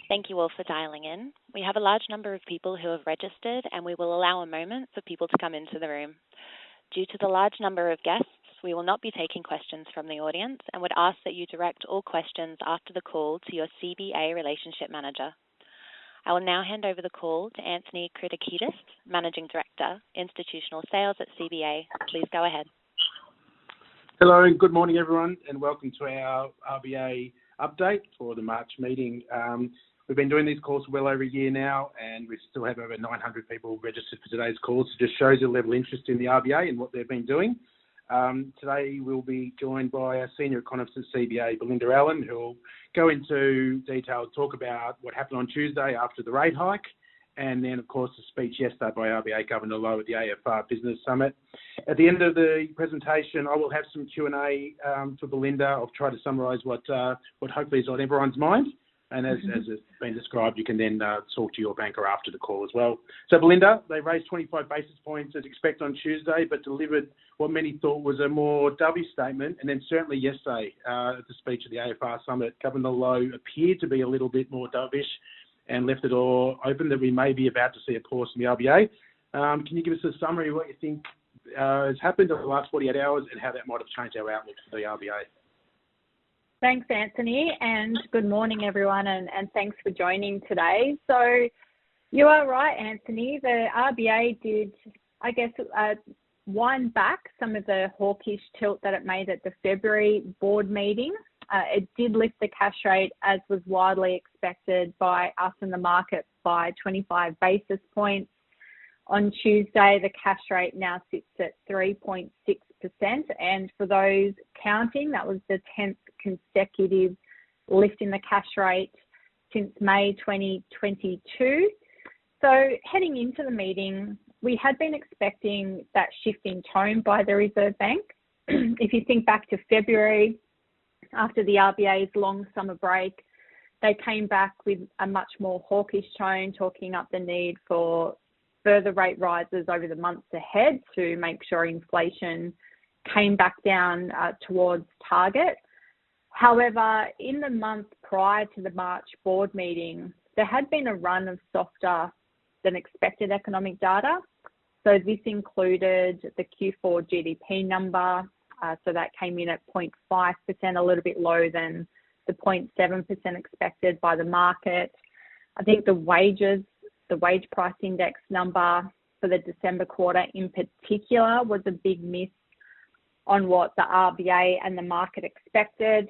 Thank you all for dialing in. We have a large number of people who have registered, and we will allow a moment for people to come into the room. Due to the large number of guests, we will not be taking questions from the audience and would ask that you direct all questions after the call to your CBA Relationship Manager. I will now hand over the call to Anthony Kritikides, Managing Director, Institutional Sales at CBA. Please go ahead. Hello and good morning everyone, and welcome to our RBA update for the March meeting. We've been doing these calls for well over a year now, and we still have over 900 people registered for today's calls. It just shows the level of interest in the RBA and what they've been doing. Today we'll be joined by our Senior Economist at CBA, Belinda Allen, who will go into detail, talk about what happened on Tuesday after the rate hike, and then, of course, the speech yesterday by RBA Governor Lowe at the AFR Business Summit. At the end of the presentation, I will have some Q&A for Belinda. I'll try to summarise what hopefully is on everyone's mind. And as has been described, you can then talk to your banker after the call as well. So, Belinda, they raised 25 basis points as expected on Tuesday, but delivered what many thought was a more dovish statement. And then certainly yesterday, at the speech at the AFR Summit, Governor Lowe appeared to be a little bit more dovish and left it all open that we may be about to see a pause from the RBA. Can you give us a summary of what you think has happened over the last 48 hours and how that might have changed our outlook for the RBA? Thanks, Anthony, and good morning, everyone, and thanks for joining today. So you are right, Anthony. The RBA did, I guess, wind back some of the hawkish tilt that it made at the February board meeting. It did lift the cash rate, as was widely expected by us in the market, by 25 basis points. On Tuesday, the cash rate now sits at 3.6%, and for those counting, that was the 10th consecutive lift in the cash rate since May 2022. So heading into the meeting, we had been expecting that shift in tone by the Reserve Bank. If you think back to February, after the RBA's long summer break, they came back with a much more hawkish tone, talking up the need for further rate rises over the months ahead to make sure inflation came back down towards target. However, in the month prior to the March board meeting, there had been a run of softer than expected economic data. So this included the Q4 GDP number. So that came in at 0.5%, a little bit lower than the 0.7% expected by the market. I think the wage price index number for the December quarter in particular was a big miss on what the RBA and the market expected.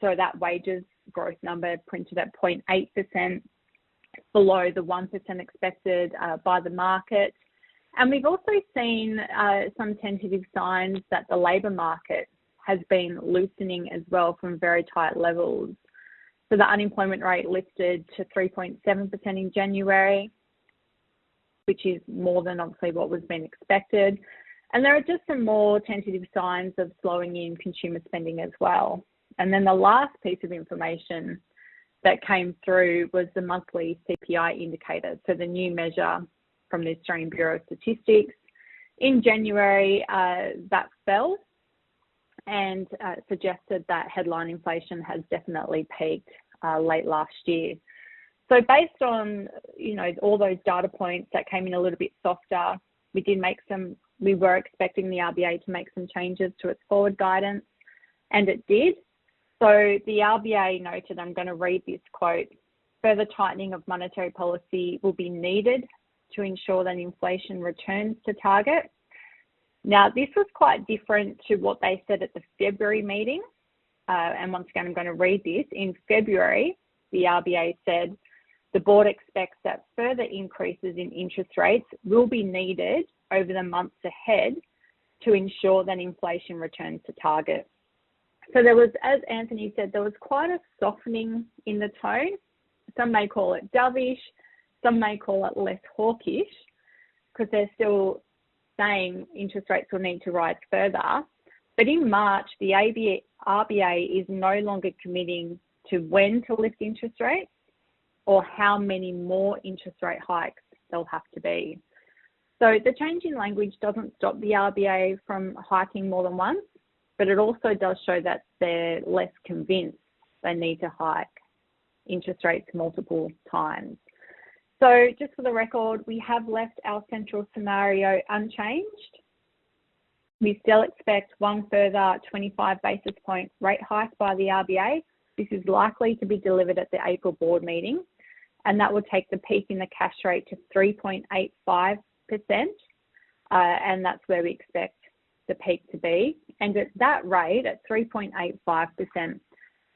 So that wages growth number printed at 0.8%, below the 1% expected by the market. And we've also seen some tentative signs that the labour market has been loosening as well from very tight levels. So the unemployment rate lifted to 3.7% in January, which is more than obviously what was being expected. And there are just some more tentative signs of slowing in consumer spending as well. And then the last piece of information that came through was the monthly CPI indicator, so the new measure from the Australian Bureau of Statistics. In January, that fell and suggested that headline inflation has definitely peaked late last year. So based on, all those data points that came in a little bit softer, we were expecting the RBA to make some changes to its forward guidance, and it did. So the RBA noted, I'm going to read this quote, "Further tightening of monetary policy will be needed to ensure that inflation returns to target." Now, this was quite different to what they said at the February meeting. And once again, I'm going to read this. In February, the RBA said, the board expects that further increases in interest rates will be needed over the months ahead to ensure that inflation returns to target. So there was, as Anthony said, there was quite a softening in the tone. Some may call it dovish, some may call it less hawkish, because they're still saying interest rates will need to rise further. But in March, the RBA is no longer committing to when to lift interest rates or how many more interest rate hikes there'll have to be. So the change in language doesn't stop the RBA from hiking more than once, but it also does show that they're less convinced they need to hike. interest rates multiple times. So just for the record, we have left our central scenario unchanged. We still expect one further 25 basis point rate hike by the RBA. This is likely to be delivered at the April board meeting, and that will take the peak in the cash rate to 3.85%, and that's where we expect the peak to be. And at that rate, at 3.85%,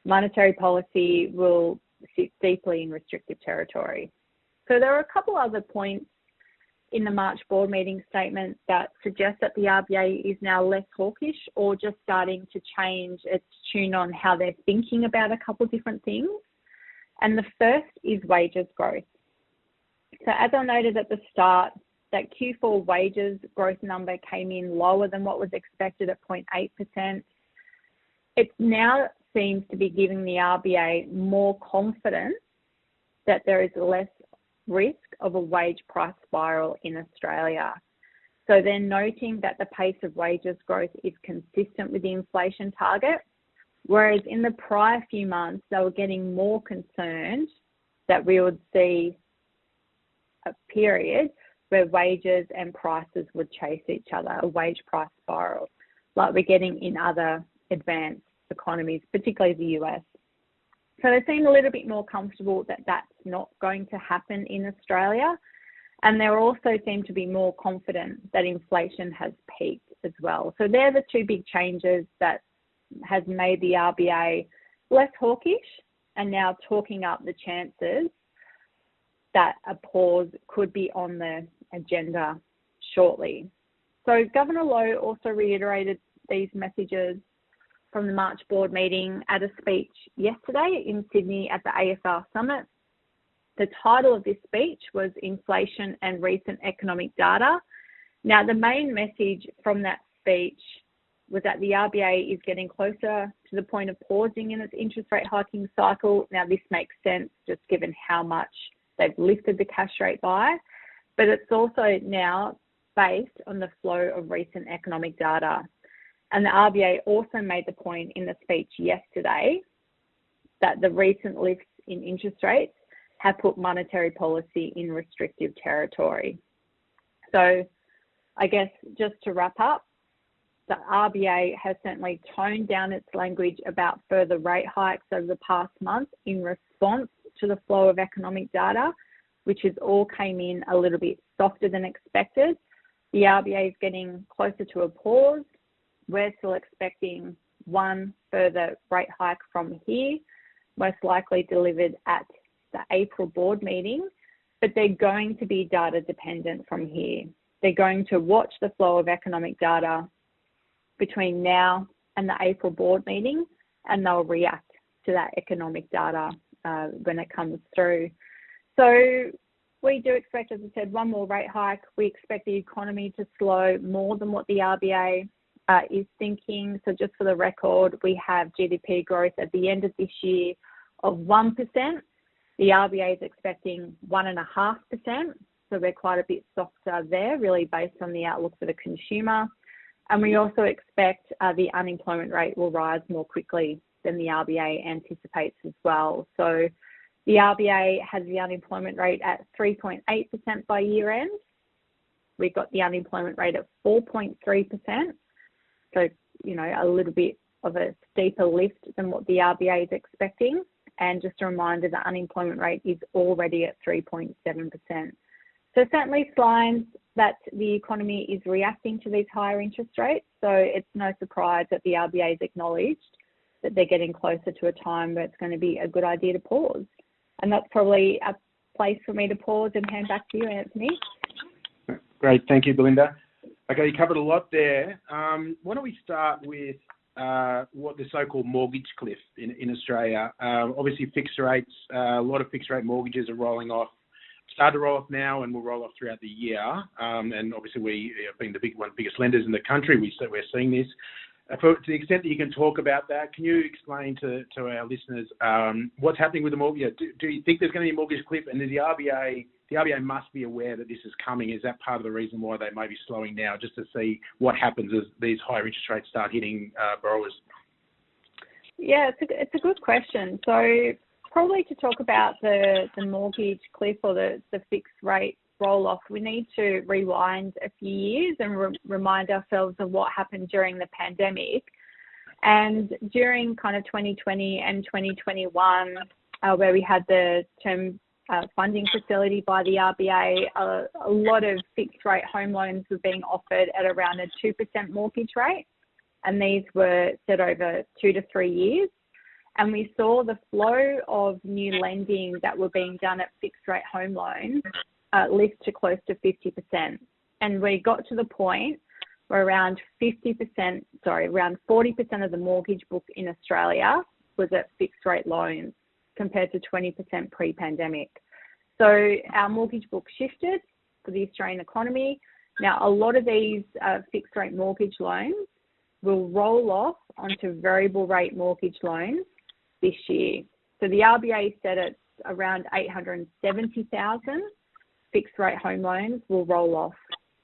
monetary policy will sit deeply in restrictive territory. So there are a couple other points in the March board meeting statement that suggest that the RBA is now less hawkish or just starting to change its tune on how they're thinking about a couple of different things. And the first is wages growth. So as I noted at the start, that Q4 wages growth number came in lower than what was expected at 0.8%. It now seems to be giving the RBA more confidence that there is less risk of a wage price spiral in Australia. So they're noting that the pace of wages growth is consistent with the inflation target, whereas in the prior few months, they were getting more concerned that we would see a period where wages and prices would chase each other, a wage price spiral, like we're getting in other advanced economies, particularly the US. So they seem a little bit more comfortable that that's not going to happen in Australia. And they also seem to be more confident that inflation has peaked as well. So they're the two big changes that has made the RBA less hawkish and now talking up the chances that a pause could be on the agenda shortly. So Governor Lowe also reiterated these messages from the March board meeting at a speech yesterday in Sydney at the AFR Summit. The title of this speech was Inflation and Recent Economic Data. Now, the main message from that speech was that the RBA is getting closer to the point of pausing in its interest rate hiking cycle. Now, this makes sense just given how much they've lifted the cash rate by, but it's also now based on the flow of recent economic data. And the RBA also made the point in the speech yesterday that the recent lifts in interest rates have put monetary policy in restrictive territory. So I guess just to wrap up, the RBA has certainly toned down its language about further rate hikes over the past month in response to the flow of economic data, which has all came in a little bit softer than expected. The RBA is getting closer to a pause. We're still expecting one further rate hike from here, most likely delivered at the April board meeting, but they're going to be data dependent from here. They're going to watch the flow of economic data between now and the April board meeting, and they'll react to that economic data when it comes through. So we do expect, as I said, one more rate hike. We expect the economy to slow more than what the RBA is thinking. So just for the record, we have GDP growth at the end of this year of 1%. The RBA is expecting 1.5%. So we're quite a bit softer there, really based on the outlook for the consumer. And we also expect the unemployment rate will rise more quickly than the RBA anticipates as well. So the RBA has the unemployment rate at 3.8% by year end. We've got the unemployment rate at 4.3%. So, you know, a little bit of a steeper lift than what the RBA is expecting. And just a reminder, the unemployment rate is already at 3.7%. So certainly signs that the economy is reacting to these higher interest rates. So it's no surprise that the RBA has acknowledged that they're getting closer to a time where it's going to be a good idea to pause. And that's probably a place for me to pause and hand back to you, Anthony. Great, thank you, Belinda. Okay, you covered a lot there. Why don't we start with what the so-called mortgage cliff in Australia. Obviously, fixed rates, a lot of fixed rate mortgages are rolling off, started to roll off now and will roll off throughout the year. And obviously, we being the biggest lenders in the country, we're seeing this. To the extent that you can talk about that, can you explain to our listeners what's happening with the mortgage? Do you think there's going to be a mortgage cliff? And the RBA must be aware that this is coming. Is that part of the reason why they may be slowing now, just to see what happens as these higher interest rates start hitting borrowers? Yeah, it's a good question. So probably to talk about the mortgage cliff or the fixed rate roll-off, we need to rewind a few years and remind ourselves of what happened during the pandemic. And during kind of 2020 and 2021, where we had the term funding facility by the RBA, a lot of fixed rate home loans were being offered at around a 2% mortgage rate. And these were set over 2 to 3 years. And we saw the flow of new lending that were being done at fixed rate home loans lift to close to 50%. And we got to the point where around 40% of the mortgage book in Australia was at fixed rate loans compared to 20% pre-pandemic. So our mortgage book shifted for the Australian economy. Now, a lot of these fixed rate mortgage loans will roll off onto variable rate mortgage loans this year. So the RBA said it's around 870,000 fixed rate home loans will roll off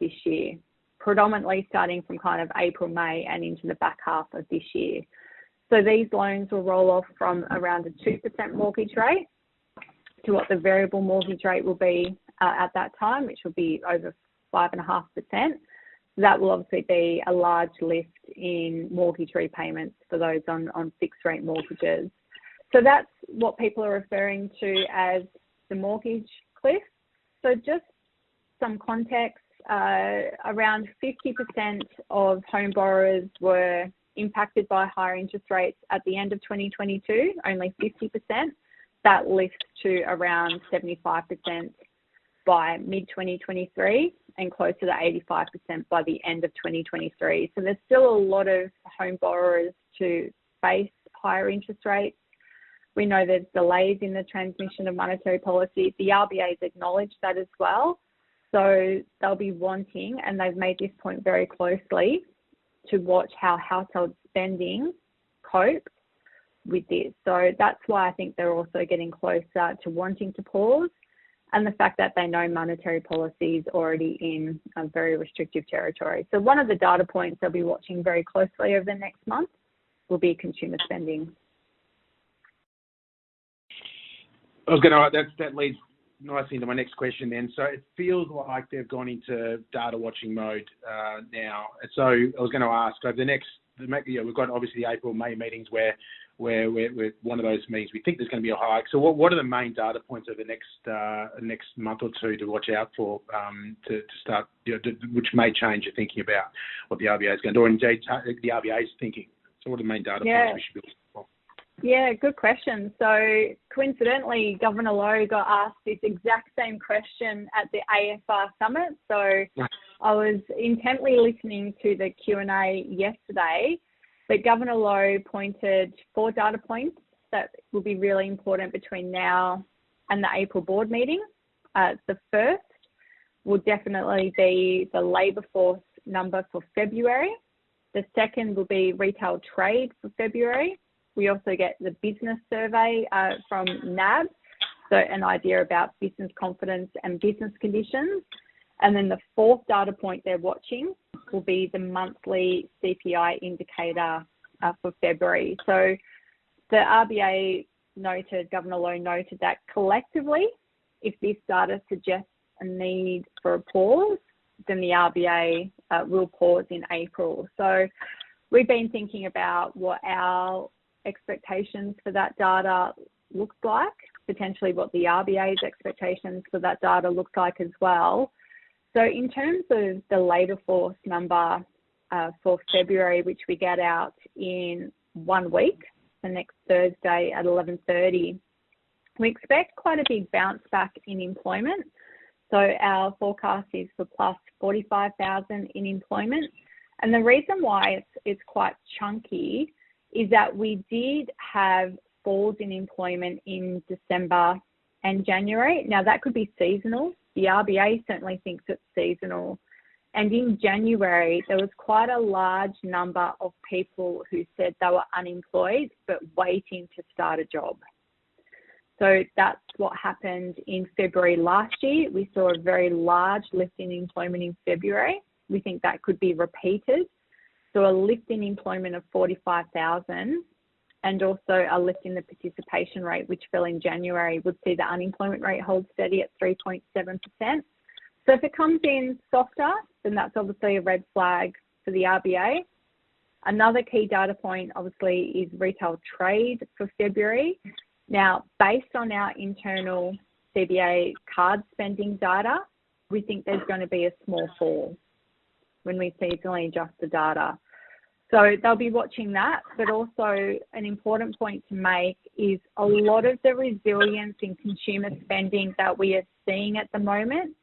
this year, predominantly starting from kind of April, May and into the back half of this year. So these loans will roll off from around a 2% mortgage rate to what the variable mortgage rate will be at that time, which will be over 5.5%. That will obviously be a large lift in mortgage repayments for those on fixed rate mortgages. So that's what people are referring to as the mortgage cliff. So just some context, around 50% of home borrowers were impacted by higher interest rates at the end of 2022, only 50%. That lifts to around 75% by mid-2023 and closer to 85% by the end of 2023. So there's still a lot of home borrowers to face higher interest rates. We know there's delays in the transmission of monetary policy. The RBA has acknowledged that as well. So they'll be wanting, and they've made this point very closely, to watch how household spending copes with this. So that's why I think they're also getting closer to wanting to pause, and the fact that they know monetary policy is already in a very restrictive territory. So one of the data points they'll be watching very closely over the next month will be consumer spending. That leads nicely into my next question then. So it feels like they've gone into data watching mode now. So I was going to ask, over we've got obviously the April, May meetings where one of those meetings we think there's going to be a hike. So what are the main data points over the next month or two to watch out for to start, which may change your thinking about what the RBA is going to do, or indeed the RBA is thinking? So what are the main data points we should be looking for? Yeah, good question. So coincidentally, Governor Lowe got asked this exact same question at the AFR summit. So I was intently listening to the Q&A yesterday, but Governor Lowe pointed 4 data points that will be really important between now and the April board meeting. The first will definitely be the labour force number for February. The second will be retail trade for February. We also get the business survey from NAB, so an idea about business confidence and business conditions. And then the fourth data point they're watching will be the monthly CPI indicator for February. So the RBA noted, Governor Lowe noted that collectively, if this data suggests a need for a pause, then the RBA will pause in April. So we've been thinking about what our expectations for that data looks like, potentially what the RBA's expectations for that data looks like as well. So in terms of the labour force number for February, which we get out in 1 week, the next Thursday at 11:30, we expect quite a big bounce back in employment. So our forecast is for plus 45,000 in employment. And the reason why it's quite chunky is that we did have falls in employment in December and January. Now, that could be seasonal. The RBA certainly thinks it's seasonal. And in January, there was quite a large number of people who said they were unemployed but waiting to start a job. So that's what happened in February last year. We saw a very large lift in employment in February. We think that could be repeated. So a lift in employment of 45,000, and also a lift in the participation rate, which fell in January, would see the unemployment rate hold steady at 3.7%. So if it comes in softer, then that's obviously a red flag for the RBA. Another key data point, obviously, is retail trade for February. Now, based on our internal CBA card spending data, we think there's going to be a small fall when we seasonally adjust the data. So they'll be watching that, but also an important point to make is a lot of the resilience in consumer spending that we are seeing at the moment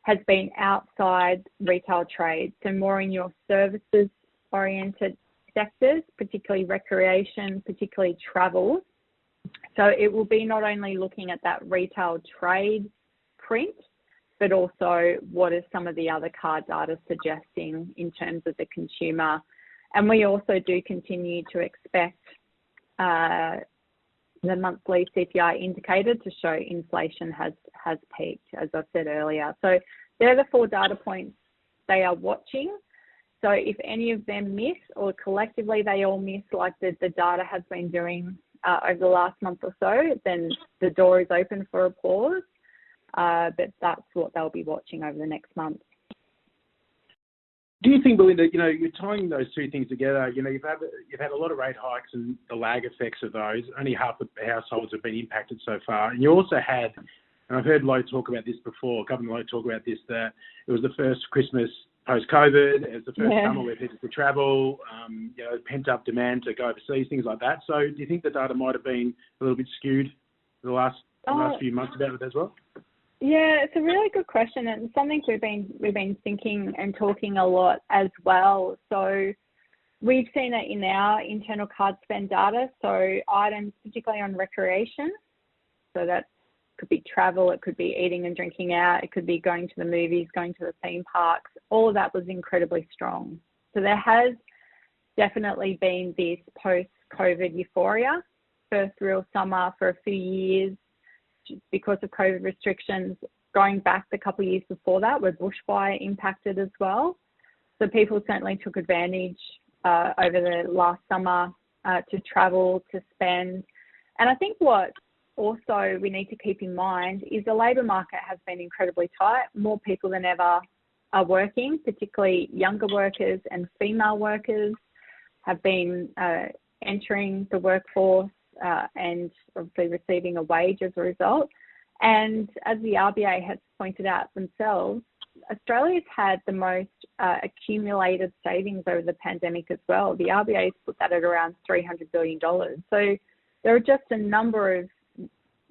has been outside retail trade, so more in your services-oriented sectors, particularly recreation, particularly travel. So it will be not only looking at that retail trade print, but also what is some of the other card data suggesting in terms of the consumer. And we also do continue to expect the monthly CPI indicator to show inflation has peaked, as I said earlier. So they're the 4 data points they are watching. So if any of them miss, or collectively they all miss, like the data has been doing over the last month or so, then the door is open for a pause. But that's what they'll be watching over the next month. Do you think, Belinda, you're tying those two things together? You've had a lot of rate hikes and the lag effects of those. Only half of households have been impacted so far. And you also had, and I've heard Lo talk about this before, Governor Lo talk about this, that it was the first Christmas post-COVID, it was the first summer where people could travel, pent-up demand to go overseas, things like that. So do you think the data might have been a little bit skewed the last few months about it as well? Yeah, it's a really good question, and something we've been thinking and talking a lot as well. So we've seen it in our internal card spend data. So items, particularly on recreation, so that could be travel, it could be eating and drinking out, it could be going to the movies, going to the theme parks. All of that was incredibly strong. So there has definitely been this post-COVID euphoria, first real summer for a few years, because of COVID restrictions. Going back the couple of years before that, were bushfire impacted as well. So people certainly took advantage over the last summer to travel, to spend. And I think what also we need to keep in mind is the labour market has been incredibly tight. More people than ever are working, particularly younger workers and female workers have been entering the workforce and obviously receiving a wage as a result. And as the RBA has pointed out themselves, Australia's had the most accumulated savings over the pandemic as well. The RBA's put that at around $300 billion. So there are just a number of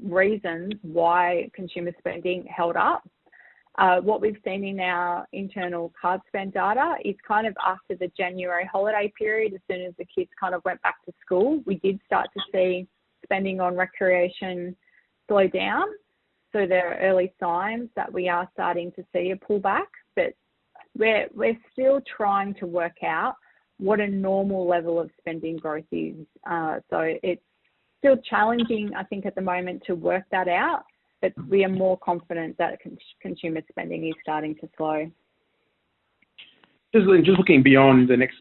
reasons why consumer spending held up. What we've seen in our internal card spend data is kind of after the January holiday period, as soon as the kids kind of went back to school, we did start to see spending on recreation slow down. So there are early signs that we are starting to see a pullback, but we're still trying to work out what a normal level of spending growth is. So it's still challenging, I think, at the moment to work that out, but we are more confident that consumer spending is starting to slow. Just looking beyond the next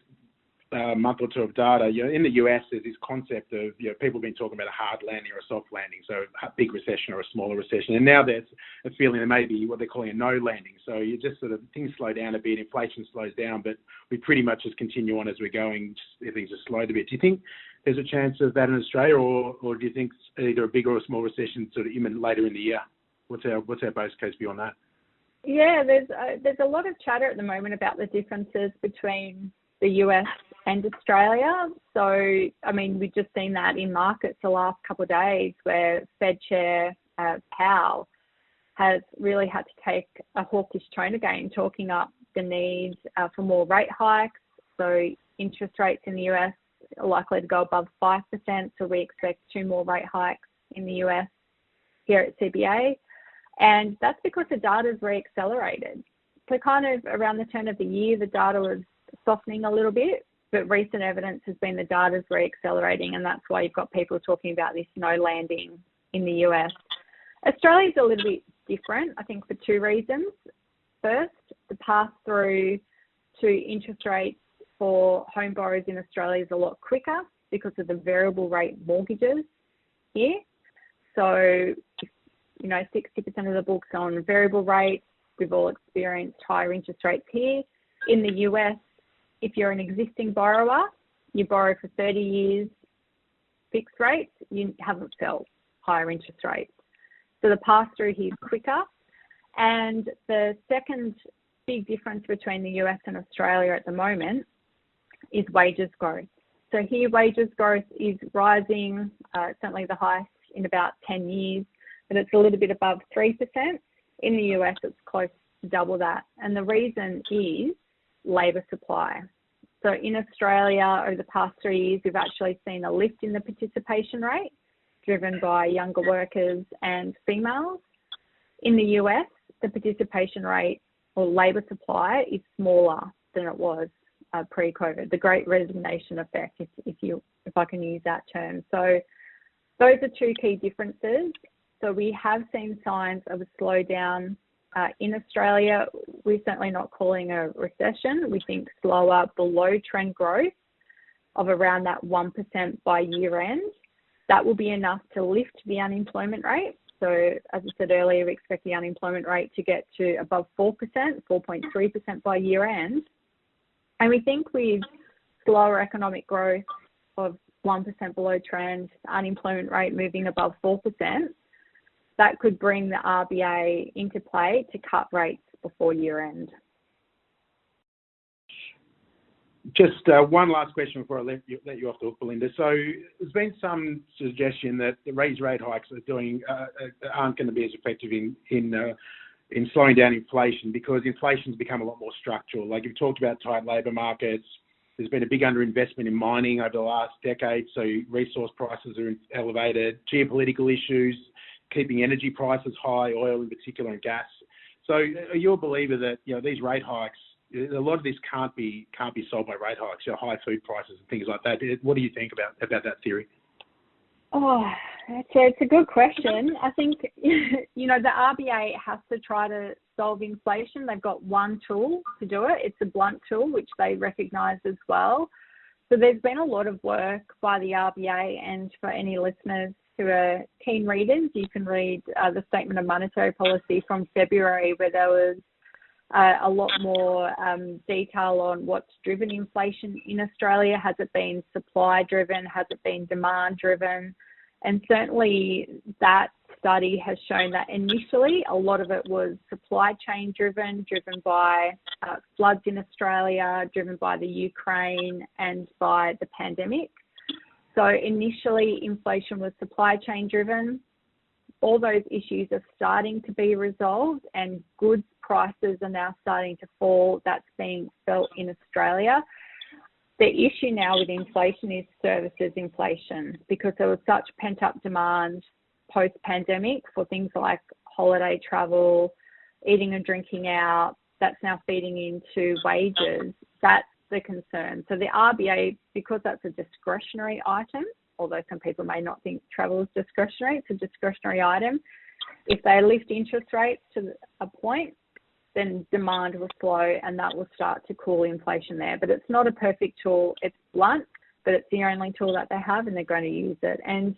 month or two of data, in the US, there's this concept of, people have been talking about a hard landing or a soft landing, so a big recession or a smaller recession. And now there's a feeling there may be what they're calling a no landing. So you just sort of, things slow down a bit, inflation slows down, but we pretty much just continue on as we're going, everything's just slowed a bit. Do you think there's a chance of that in Australia, or do you think either a big or a small recession sort of imminent later in the year? What's our base case beyond that? Yeah, there's a lot of chatter at the moment about the differences between the US and Australia. So, I mean, we've just seen that in markets the last couple of days, where Fed Chair Powell has really had to take a hawkish tone again, talking up the need for more rate hikes. So interest rates in the US are likely to go above 5%. So we expect 2 more rate hikes in the US here at CBA. And that's because the data's re-accelerated. So kind of around the turn of the year, the data was softening a little bit, but recent evidence has been the data's re-accelerating, and that's why you've got people talking about this no landing in the US. Australia's a little bit different, I think, for 2 reasons. First, the pass-through to interest rates for home borrowers in Australia is a lot quicker because of the variable rate mortgages here. So, 60% of the books on variable rates. We've all experienced higher interest rates here. In the US, if you're an existing borrower, you borrow for 30 years fixed rates, you haven't felt higher interest rates. So the pass-through here is quicker. And the second big difference between the US and Australia at the moment is wages growth. So here wages growth is rising, certainly the highest in about 10 years, but it's a little bit above 3%. In the US, it's close to double that. And the reason is labour supply. So in Australia, over the past 3 years, we've actually seen a lift in the participation rate, driven by younger workers and females. In the US, the participation rate or labour supply is smaller than it was pre-COVID, the Great Resignation effect, if I can use that term. So those are two key differences. So we have seen signs of a slowdown in Australia. We're certainly not calling a recession. We think slower below trend growth of around that 1% by year end. That will be enough to lift the unemployment rate. So as I said earlier, we expect the unemployment rate to get to above 4%, 4.3% by year end. And we think with slower economic growth of 1% below trend, unemployment rate moving above 4%, that could bring the RBA into play to cut rates before year end. Just one last question before I let you off the hook, Belinda. So there's been some suggestion that the raised rate hikes aren't going to be as effective in slowing down inflation, because inflation's become a lot more structural. Like you've talked about tight labour markets. There's been a big underinvestment in mining over the last decade, so resource prices are elevated. Geopolitical issues, keeping energy prices high, oil in particular, and gas. So are you a believer that these rate hikes, a lot of this can't be solved by rate hikes, high food prices and things like that? What do you think about that theory? Oh, it's a good question. I think, the RBA has to try to solve inflation. They've got one tool to do it. It's a blunt tool, which they recognise as well. So there's been a lot of work by the RBA, and for any listeners who are keen readers, you can read the Statement of Monetary Policy from February, where there was a lot more detail on what's driven inflation in Australia. Has it been supply driven? Has it been demand driven? And certainly that study has shown that initially a lot of it was supply chain driven by floods in Australia, driven by the Ukraine and by the pandemic. So initially inflation was supply chain driven. All those issues are starting to be resolved, and goods prices are now starting to fall. That's being felt in Australia. The issue now with inflation is services inflation, because there was such pent-up demand post-pandemic for things like holiday travel, eating and drinking out. That's now feeding into wages. That's the concern. So the RBA, because that's a discretionary item, although some people may not think travel is discretionary, it's a discretionary item. If they lift interest rates to a point, then demand will slow, and that will start to cool inflation there. But it's not a perfect tool. It's blunt, but it's the only tool that they have, and they're going to use it. And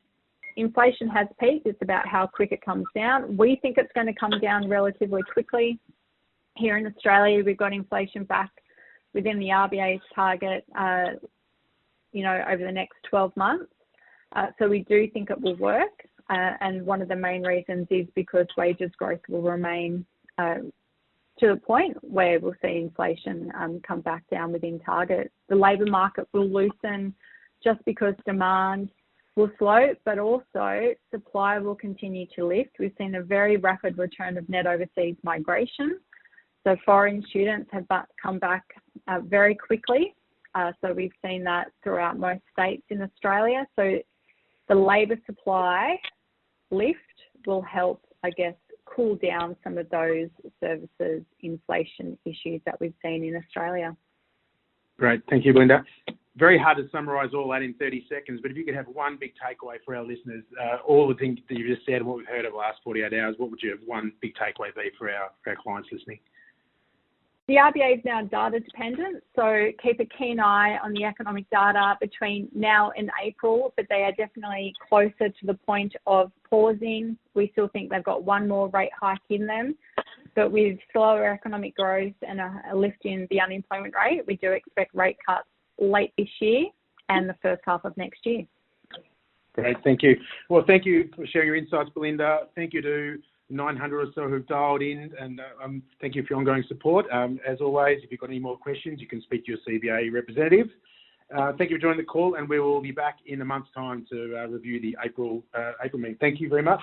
inflation has peaked. It's about how quick it comes down. We think it's going to come down relatively quickly. Here in Australia, we've got inflation back within the RBA's target, over the next 12 months. So we do think it will work. And one of the main reasons is because wages growth will remain to the point where we'll see inflation come back down within target. The labour market will loosen just because demand will slow, but also supply will continue to lift. We've seen a very rapid return of net overseas migration. So foreign students have come back very quickly. So we've seen that throughout most states in Australia. So the labour supply lift will help, cool down some of those services inflation issues that we've seen in Australia. Great. Thank you, Belinda. Very hard to summarise all that in 30 seconds, but if you could have one big takeaway for our listeners, all the things that you just said and what we've heard over the last 48 hours, what would your one big takeaway be for our clients listening? The RBA is now data dependent, so keep a keen eye on the economic data between now and April, but they are definitely closer to the point of pausing. We still think they've got one more rate hike in them, but with slower economic growth and a lift in the unemployment rate, we do expect rate cuts late this year and the first half of next year. Great, thank you. Well, thank you for sharing your insights, Belinda. Thank you to 900 or so who've dialed in, and thank you for your ongoing support. As always, if you've got any more questions, you can speak to your CBA representative. Thank you for joining the call, and we will be back in a month's time to review the April meeting. Thank you very much.